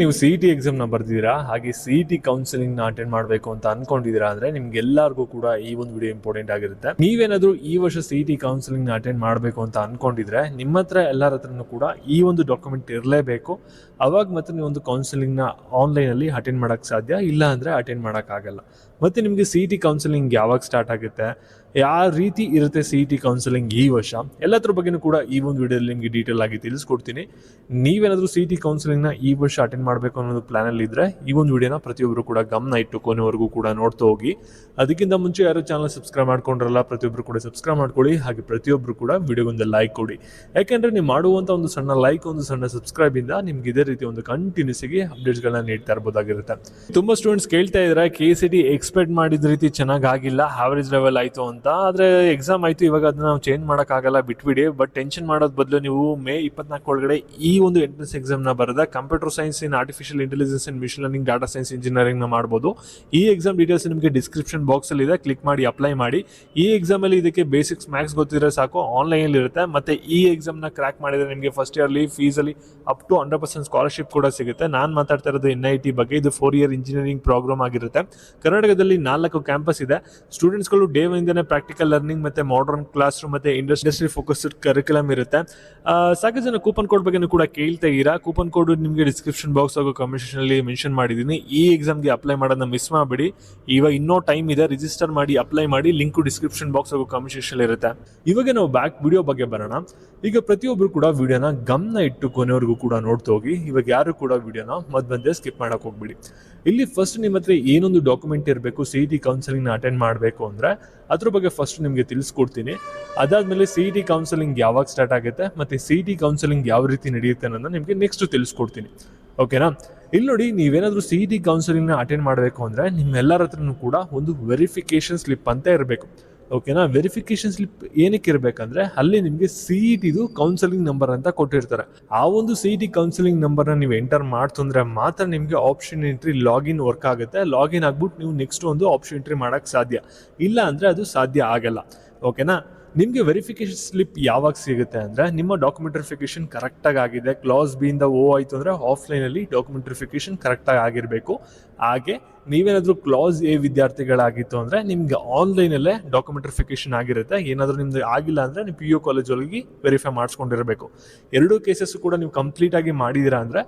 ನೀವು CET ಎಕ್ಸಾಮ್ನ ಬರ್ದಿದ್ದೀರಾ, ಹಾಗೆ CET counselling ನ ಅಟೆಂಡ್ ಮಾಡಬೇಕು ಅಂತ ಅನ್ಕೊಂಡಿದ್ದೀರಾ ಅಂದ್ರೆ ನಿಮ್ಗೆಲ್ಲರಿಗೂ ಕೂಡ ಈ ಒಂದು ವಿಡಿಯೋ ಇಂಪಾರ್ಟೆಂಟ್ ಆಗಿರುತ್ತೆ. ನೀವೇನಾದ್ರೂ ಈ ವರ್ಷ CET ಕೌನ್ಸಿಲಿಂಗ್ ನ ಅಟೆಂಡ್ ಮಾಡಬೇಕು ಅಂತ ಅನ್ಕೊಂಡಿದ್ರೆ ನಿಮ್ಮ ಹತ್ರ ಎಲ್ಲರ ಹತ್ರನೂ ಕೂಡ ಈ ಒಂದು ಡಾಕ್ಯುಮೆಂಟ್ ಇರಲೇಬೇಕು. ಅವಾಗ ಮತ್ತೆ ನೀವು ಒಂದು ಕೌನ್ಸಿಲಿಂಗ್ ನ ಆನ್ಲೈನ್ ಅಲ್ಲಿ ಅಟೆಂಡ್ ಮಾಡಕ್ ಸಾಧ್ಯ, ಇಲ್ಲ ಅಂದ್ರೆ ಅಟೆಂಡ್ ಮಾಡಕ್ ಆಗಲ್ಲ. ಮತ್ತೆ ನಿಮ್ಗೆ CET ಕೌನ್ಸಿಲಿಂಗ್ ಯಾವಾಗ ಸ್ಟಾರ್ಟ್ ಆಗುತ್ತೆ, ಯಾವ ರೀತಿ ಇರುತ್ತೆ CET ಕೌನ್ಸಿಲಿಂಗ್ ಈ ವರ್ಷ, ಎಲ್ಲದ್ರ ಬಗ್ಗೆನೂ ಕೂಡ ಈ ಒಂದು ವಿಡಿಯೋದಲ್ಲಿ ನಿಮಗೆ ಡೀಟೇಲ್ ಆಗಿ ತಿಳಿಸ್ಕೊಡ್ತೀನಿ. ನೀವೇನಾದ್ರೂ CET ಕೌನ್ಸಿಲಿಂಗ್ ನ ಈ ವರ್ಷ ಅಟೆಂಡ್ ಮಾಡಬೇಕು ಅನ್ನೋದು ಪ್ಲಾನ್ ಅಲ್ಲಿ ಇದ್ರೆ ಈ ಒಂದು ವಿಡಿಯೋನ ಪ್ರತಿಯೊಬ್ಬರು ಕೂಡ ಗಮನ ಇಟ್ಟು ಕೊನೆವರೆಗೂ ಕೂಡ ನೋಡ್ತಾ ಹೋಗಿ. ಅದಕ್ಕಿಂತ ಮುಂಚೆ ಯಾರು ಚಾನಲ್ ಸಬ್ಸ್ಕ್ರೈಬ್ ಮಾಡ್ಕೊಂಡ್ರಲ್ಲ, ಪ್ರತಿಯೊಬ್ಬರು ಕೂಡ ಸಬ್ಸ್ಕ್ರೈಬ್ ಮಾಡ್ಕೊಳ್ಳಿ. ಹಾಗೆ ಪ್ರತಿಯೊಬ್ಬರು ಕೂಡ ವಿಡಿಯೋಗೊಂದು ಲೈಕ್ ಕೊಡಿ. ಯಾಕಂದ್ರೆ ನೀವು ಮಾಡುವಂತ ಒಂದು ಸಣ್ಣ ಲೈಕ್, ಒಂದು ಸಣ್ಣ ಸಬ್ಸ್ಕ್ರೈಬ್ ಇಂದ ನಿಮ್ಗೆ ಇದೇ ರೀತಿ ಒಂದು ಕಂಟಿನ್ಯೂಸ್ ಆಗಿ ಅಪ್ಡೇಟ್ಸ್ ಗಳನ್ನ ನೀಡ್ತಾ ಇರಬಹುದಾಗಿರುತ್ತೆ. ತುಂಬಾ ಸ್ಟೂಡೆಂಟ್ಸ್ ಕೇಳ್ತಾ ಇದ್ರೆ KCET ಎಕ್ಸ್ಪೆಕ್ಟ್ ಮಾಡಿದ ರೀತಿ ಚೆನ್ನಾಗಿ ಆಗಿಲ್ಲ, ಆವರೇಜ್ ಲೆವೆಲ್ ಆಯ್ತು ಅಂತ. ಆದ್ರೆ ಎಕ್ಸಾಮ್ ಆಯ್ತು, ಇವಾಗ ಅದನ್ನ ನಾವು ಚೇಂಜ್ ಮಾಡಕ್ ಆಗಲ್ಲ, ಬಿಟ್ಬಿಡಿ. ಬಟ್ ಟೆನ್ಷನ್ ಮಾಡೋದ್ ಬದಲು ನೀವು ಮೇ 24 ಒಳಗಡೆ ಈ ಒಂದು ಎಂಟ್ರೆನ್ಸ್ ಎಕ್ಸಾಮ್ ನ ಬರೆದ computer science in artificial intelligence and mission learning, data science, engineering ನ ಮಾಡಬಹುದು. ಈ ಎಕ್ಸಾಮ್ ಡೀಟೇಲ್ಸ್ ನಿಮಗೆ ಡಿಸ್ಕ್ರಿಪ್ಷನ್ ಬಾಕ್ಸ್ ಅಲ್ಲಿ ಇದೆ, ಕ್ಲಿಕ್ ಮಾಡಿ ಅಪ್ಲೈ ಮಾಡಿ. ಈ ಎಕ್ಸಾಮ್ ಅಲ್ಲಿ ಇದಕ್ಕೆ ಬೇಸಿಕ್ಸ್ ಮ್ಯಾಥ್ಸ್ ಗೊತ್ತಿದ್ರೆ ಸಾಕು, ಆನ್ಲೈನ್ ಅಲ್ಲಿ ಇರುತ್ತೆ. ಮತ್ತೆ ಈ ಎಕ್ಸಾಮ್ ನ ಕ್ರ್ಯಾಕ್ ಮಾಡಿದ್ರೆ ನಿಮಗೆ ಫಸ್ಟ್ ಇಯರ್ಲಿ ಫೀಸ್ ಅಲ್ಲಿ ಅಪ್ ಟು 100% ಸ್ಕಾಲರ್ಶಿಪ್ ಕೂಡ ಸಿಗುತ್ತೆ. ನಾನು ಮಾತಾಡ್ತಾ ಇರೋದು NIT ಬಗ್ಗೆ. ಇದು 4 ಇಯರ್ ಇಂಜಿನಿಯರಿಂಗ್ ಪ್ರೋಗ್ರಾಮ್ ಆಗಿರುತ್ತೆ. ಕರ್ನಾಟಕದಲ್ಲಿ 4 ಕ್ಯಾಂಪಸ್ ಇದೆ. ಸ್ಟೂಡೆಂಟ್ಸ್ಗಳು ಡೇ ಇಂದನೇ ಪ್ರಾಕ್ಟಿಕಲ್ ಲರ್ನಿಂಗ್ ಮತ್ತೆ ಮಾಡರ್ನ್ ಕ್ಲಾಸ್ ರೂಮ್ ಮತ್ತೆ ಇಂಡಸ್ಟ್ರಿ ಫೋಕಸ್ಡ್ ಕರಿಕ್ಯುಲಮ್ ಇರುತ್ತೆ. ಸಾಕಷ್ಟು ಜನ ಕೂಪನ್ ಕೋಡ್ ಬಗ್ಗೆ ಕೂಡ ಕೇಳ್ತಾ ಇರಾ. ಕೂಪನ್ ಕೋಡ್ ನಿಮಗೆ ಡಿಸ್ಕ್ರಿಪ್ಷನ್ ಬಾಕ್ಸ್ ಹಾಗೂ ಕಮೆಂಟ್ ಸೆಕ್ಷನ್ ಅಲ್ಲಿ ಮೆನ್ಷನ್ ಮಾಡಿದ್ದೀನಿ. ಈ ಎಕ್ಸಾಮ್ಗೆ ಅಪ್ಲೈ ಮಾಡೋದನ್ನ ಮಿಸ್ ಮಾಡಬೇಡಿ. ಇವಾಗ ಇನ್ನೂ ಟೈಮ್ ಇದೆ, ರಿಜಿಸ್ಟರ್ ಮಾಡಿ, ಅಪ್ಲೈ ಮಾಡಿ. ಲಿಂಕ್ ಡಿಸ್ಕ್ರಿಪ್ಷನ್ ಬಾಕ್ಸ್ ಹಾಗೂ ಕಮೆಂಟ್ ಸೆಕ್ಷನ್ ಇರುತ್ತೆ. ಇವಾಗ ನಾವು ಬ್ಯಾಕ್ ವಿಡಿಯೋ ಬಗ್ಗೆ ಬರೋಣ. ಈಗ ಪ್ರತಿಯೊಬ್ಬರು ಕೂಡ ವಿಡಿಯೋನ ಗಮನ ಇಟ್ಟು ಕೊನೆವರೆಗೂ ಕೂಡ ನೋಡ್ತಾ ಹೋಗಿ. ಇವಾಗ ಯಾರು ಕೂಡ ವಿಡಿಯೋನ ಮಧ್ಯ ಸ್ಕಿಪ್ ಮಾಡಕ್ ಹೋಗ್ಬಿಡಿ. ಇಲ್ಲಿ ಫಸ್ಟ್ ನಿಮ್ಮ ಹತ್ರ ಏನೊಂದು ಡಾಕ್ಯುಮೆಂಟ್ ಇರಬೇಕು CET ಕೌನ್ಸಿಲಿಂಗ್ ನ ಅಟೆಂಡ್ ಮಾಡಬೇಕು ಅಂದ್ರೆ ಅದ್ರ ಬಗ್ಗೆ ಫಸ್ಟ್ ನಿಮಗೆ ತಿಳಿಸ್ಕೊಡ್ತೀನಿ. ಅದಾದ್ಮೇಲೆ CET ಕೌನ್ಸಿಲಿಂಗ್ ಯಾವಾಗ ಸ್ಟಾರ್ಟ್ ಆಗುತ್ತೆ ಮತ್ತೆ CET ಕೌನ್ಸಿಲಿಂಗ್ ಯಾವ ರೀತಿ ನಡೆಯುತ್ತೆ ಅನ್ನೋದನ್ನ ನಿಮಗೆ ನೆಕ್ಸ್ಟ್ ತಿಳಿಸ್ಕೊಡ್ತೀನಿ. ಓಕೆನಾ? ಇಲ್ಲಿ ನೋಡಿ, ನೀವೇನಾದ್ರೂ CET ಕೌನ್ಸಿಲಿಂಗ್ ನ ಅಟೆಂಡ್ ಮಾಡಬೇಕು ಅಂದ್ರೆ ನಿಮ್ಮೆಲ್ಲರ ಹತ್ರನೂ ಕೂಡ ಒಂದು ವೆರಿಫಿಕೇಶನ್ ಸ್ಲಿಪ್ ಅಂತ ಇರಬೇಕು. ಓಕೆನಾ? ವೆರಿಫಿಕೇಶನ್ ಸ್ಲಿಪ್ ಏನಕ್ಕೆ ಇರಬೇಕಂದ್ರೆ ಅಲ್ಲಿ ನಿಮಗೆ CET ಕೌನ್ಸಿಲಿಂಗ್ ನಂಬರ್ ಅಂತ ಕೊಟ್ಟಿರ್ತಾರೆ. ಆ ಒಂದು CET ಕೌನ್ಸಿಲಿಂಗ್ ನಂಬರ್ನ ನೀವು ಎಂಟರ್ ಮಾಡ್ತಂದ್ರೆ ಮಾತ್ರ ನಿಮಗೆ ಆಪ್ಷನ್ ಎಂಟ್ರಿ ಲಾಗಿನ್ ವರ್ಕ್ ಆಗುತ್ತೆ. ಲಾಗಿನ್ ಆಗ್ಬಿಟ್ಟು ನೀವು ನೆಕ್ಸ್ಟ್ ಒಂದು ಆಪ್ಷನ್ ಎಂಟ್ರಿ ಮಾಡಕ್ ಸಾಧ್ಯ, ಇಲ್ಲ ಅಂದ್ರೆ ಅದು ಸಾಧ್ಯ ಆಗಲ್ಲ. ಓಕೆನಾ? ನಿಮಗೆ ವೆರಿಫಿಕೇಶನ್ ಸ್ಲಿಪ್ ಯಾವಾಗ ಸಿಗುತ್ತೆ ಅಂದ್ರೆ ನಿಮ್ಮ ಡಾಕ್ಯುಮೆಂಟ್ ವೆರಿಫಿಕೇಶನ್ ಕರೆಕ್ಟಾಗಿ ಆಗಿದೆ. ಕ್ಲಾಸ್ ಬಿ ಇಂದ O ಆಯಿತು ಅಂದ್ರೆ ಆಫ್ಲೈನ್ ಅಲ್ಲಿ ಡಾಕ್ಯುಮೆಂಟ್ ವೆರಿಫಿಕೇಶನ್ ಕರೆಕ್ಟಾಗಿ ಆಗಿರಬೇಕು. ಹಾಗೆ ನೀವೇನಾದ್ರೂ ಕ್ಲಾಸ್ A ವಿದ್ಯಾರ್ಥಿಗಳಾಗಿತ್ತು ಅಂದ್ರೆ ನಿಮ್ಗೆ ಆನ್ಲೈನ್ ಅಲ್ಲೇ ಡಾಕ್ಯುಮೆಂಟ್ ವೆರಿಫಿಕೇಶನ್ ಆಗಿರುತ್ತೆ. ಏನಾದ್ರೂ ನಿಮ್ದು ಆಗಿಲ್ಲ ಅಂದ್ರೆ ನೀವು PU ಕಾಲೇಜ್ ಒಳಗೆ ವೆರಿಫೈ ಮಾಡಿಸ್ಕೊಂಡಿರಬೇಕು. ಎರಡೂ ಕೇಸಸ್ ಕೂಡ ನೀವು ಕಂಪ್ಲೀಟ್ ಆಗಿ ಮಾಡಿದಿರಾ ಅಂದ್ರೆ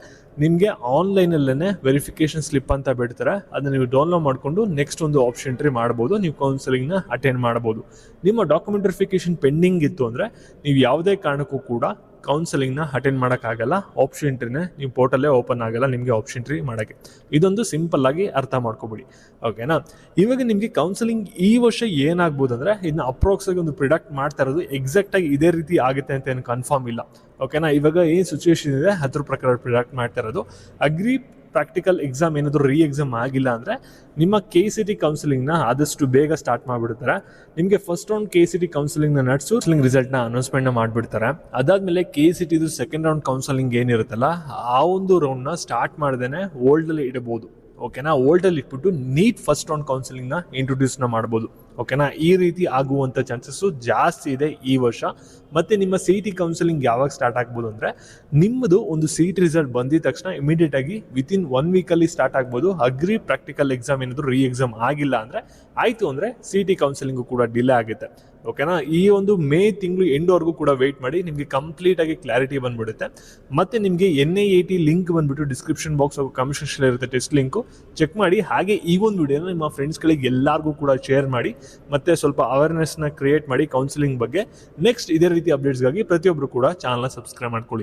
ನಿಮಗೆ ಆನ್ಲೈನ್ ಅಲ್ಲೇನೆ ವೆರಿಫಿಕೇಶನ್ ಸ್ಲಿಪ್ ಅಂತ ಬಿಡ್ತಾರೆ. ಅದನ್ನ ನೀವು ಡೌನ್ಲೋಡ್ ಮಾಡ್ಕೊಂಡು ನೆಕ್ಸ್ಟ್ ಒಂದು ಆಪ್ಷನ್ ಎಂಟ್ರಿ ಮಾಡಬಹುದು, ನೀವು ಕೌನ್ಸಿಲಿಂಗ್ ನ ಅಟೆಂಡ್ ಮಾಡಬಹುದು. ನಿಮ್ಮ ಡಾಕ್ಯುಮೆಂಟ್ ವೆರಿಫಿಕೇಶನ್ ಪೆಂಡಿಂಗ್ ಇತ್ತು ಅಂದ್ರೆ ನೀವು ಯಾವುದೇ ಕಾರಣಕ್ಕೂ ಕೂಡ ಕೌನ್ಸಿಲಿಂಗ್ ನ ಅಟೆಂಡ್ ಮಾಡೋಕ್ಕಾಗಲ್ಲ. ಆಪ್ಷನ್ ಎಂಟ್ರಿನ ನೀವು ಪೋರ್ಟಲ್ಲೇ ಓಪನ್ ಆಗಲ್ಲ ನಿಮಗೆ ಆಪ್ಷನ್ ಎಂಟ್ರಿ ಮಾಡೋಕ್ಕೆ. ಇದೊಂದು ಸಿಂಪಲ್ ಆಗಿ ಅರ್ಥ ಮಾಡ್ಕೊಬಿಡಿ. ಓಕೆನಾ? ಇವಾಗ ನಿಮಗೆ ಕೌನ್ಸಿಲಿಂಗ್ ಈ ವರ್ಷ ಏನಾಗ್ಬೋದು ಅಂದ್ರೆ ಇದನ್ನ ಅಪ್ರಾಕ್ಸ್ ಆಗಿ ಒಂದು ಪ್ರಿಡಕ್ಟ್ ಮಾಡ್ತಾ ಇರೋದು. ಎಕ್ಸಾಕ್ಟ್ ಆಗಿ ಇದೇ ರೀತಿ ಆಗುತ್ತೆ ಅಂತ ಏನು ಕನ್ಫರ್ಮ್ ಇಲ್ಲ. ಓಕೆನಾ? ಇವಾಗ ಏನು ಸಿಚುವೇಶನ್ ಇದೆ ಅದ್ರ ಪ್ರಕಾರ ಪ್ರಿಡಕ್ಟ್ ಮಾಡ್ತಾ ಇರೋದು. ಅಗ್ರಿ ಪ್ರಾಕ್ಟಿಕಲ್ ಎಕ್ಸಾಮ್ ಏನಾದರೂ ಎಕ್ಸಾಮ್ ಆಗಿಲ್ಲ ಅಂದರೆ ನಿಮ್ಮ KCET ಕೌನ್ಸಿಲಿಂಗ್ನ ಆದಷ್ಟು ಬೇಗ ಸ್ಟಾರ್ಟ್ ಮಾಡಿಬಿಡ್ತಾರೆ. ನಿಮಗೆ ಫಸ್ಟ್ ರೌಂಡ್ KCET ಕೌನ್ಸಿಲಿಂಗ್ನ ನಡೆಸು ರಿಸಲ್ಟ್ನ ಅನೌನ್ಸ್ಮೆಂಟ್ನ ಮಾಡಿಬಿಡ್ತಾರೆ. ಅದಾದಮೇಲೆ KCET ಸೆಕೆಂಡ್ ರೌಂಡ್ ಕೌನ್ಸಿಲಿಂಗ್ ಏನಿರುತ್ತಲ್ಲ ಆ ಒಂದು ರೌಂಡ್ನ ಸ್ಟಾರ್ಟ್ ಮಾಡ್ದೇನೆ ಓಲ್ಡಲ್ಲಿ ಇಡಬಹುದು. ಓಕೆನಾ? ಓಲ್ಡಲ್ಲಿ ಇಟ್ಬಿಟ್ಟು ನೀಟ್ ಫಸ್ಟ್ ರೌಂಡ್ ಕೌನ್ಸಿಲಿಂಗ್ನ ಇಂಟ್ರೊಡ್ಯೂಸ್ನ ಮಾಡ್ಬೋದು. ಓಕೆನಾ? ಈ ರೀತಿ ಆಗುವಂಥ ಚಾನ್ಸಸ್ಸು ಜಾಸ್ತಿ ಇದೆ ಈ ವರ್ಷ. ಮತ್ತೆ ನಿಮ್ಮ CET ಕೌನ್ಸಿಲಿಂಗ್ ಯಾವಾಗ ಸ್ಟಾರ್ಟ್ ಆಗ್ಬೋದು ಅಂದರೆ ನಿಮ್ಮದು ಒಂದು CET ರಿಸಲ್ಟ್ ಬಂದಿದ ತಕ್ಷಣ ಇಮಿಡಿಯೇಟ್ ಆಗಿ ವಿತಿನ್ 1 ವೀಕಲ್ಲಿ ಸ್ಟಾರ್ಟ್ ಆಗ್ಬೋದು. ಅಗ್ರಿ ಪ್ರಾಕ್ಟಿಕಲ್ ಎಕ್ಸಾಮ್ ಏನಾದರೂ ಎಕ್ಸಾಮ್ ಆಗಿಲ್ಲ ಅಂದರೆ ಆಯಿತು ಅಂದರೆ CET ಕೌನ್ಸಿಲಿಂಗು ಕೂಡ ಡಿಲೇ ಆಗುತ್ತೆ. ಓಕೆನಾ? ಈ ಒಂದು ಮೇ ತಿಂಗಳು ಎಂಡ್ವರೆಗೂ ಕೂಡ ವೆಯ್ಟ್ ಮಾಡಿ, ನಿಮಗೆ ಕಂಪ್ಲೀಟ್ ಆಗಿ ಕ್ಲಾರಿಟಿ ಬಂದ್ಬಿಡುತ್ತೆ. ಮತ್ತೆ ನಿಮಗೆ NIAT ಲಿಂಕ್ ಬಂದ್ಬಿಟ್ಟು ಡಿಸ್ಕ್ರಿಪ್ಷನ್ ಬಾಕ್ಸ್ ಹಾಗೂ ಕಮೆಂಟ್ ಸೆಕ್ಷನ್ ಇರುತ್ತೆ, ಟೆಸ್ಟ್ ಲಿಂಕು ಚೆಕ್ ಮಾಡಿ. ಹಾಗೆ ಈ ಒಂದು ವಿಡಿಯೋನ ನಿಮ್ಮ ಫ್ರೆಂಡ್ಸ್ಗಳಿಗೆ ಎಲ್ಲರಿಗೂ ಕೂಡ ಶೇರ್ ಮಾಡಿ, ಮತ್ತೆ ಸ್ವಲ್ಪ ಅವೇರ್ನೆಸ್ನ ಕ್ರಿಯೇಟ್ ಮಾಡಿ ಕೌನ್ಸಿಲಿಂಗ್ ಬಗ್ಗೆ. ನೆಕ್ಸ್ಟ್ ಇದೇ ರೀತಿ ಅಪ್ಡೇಟ್ಸ್ಗಾಗಿ ಪ್ರತಿಯೊಬ್ಬರು ಕೂಡ ಚಾನಲ್ನ ಸಬ್ಸ್ಕ್ರೈಬ್ ಮಾಡ್ಕೊಳ್ಳಿ.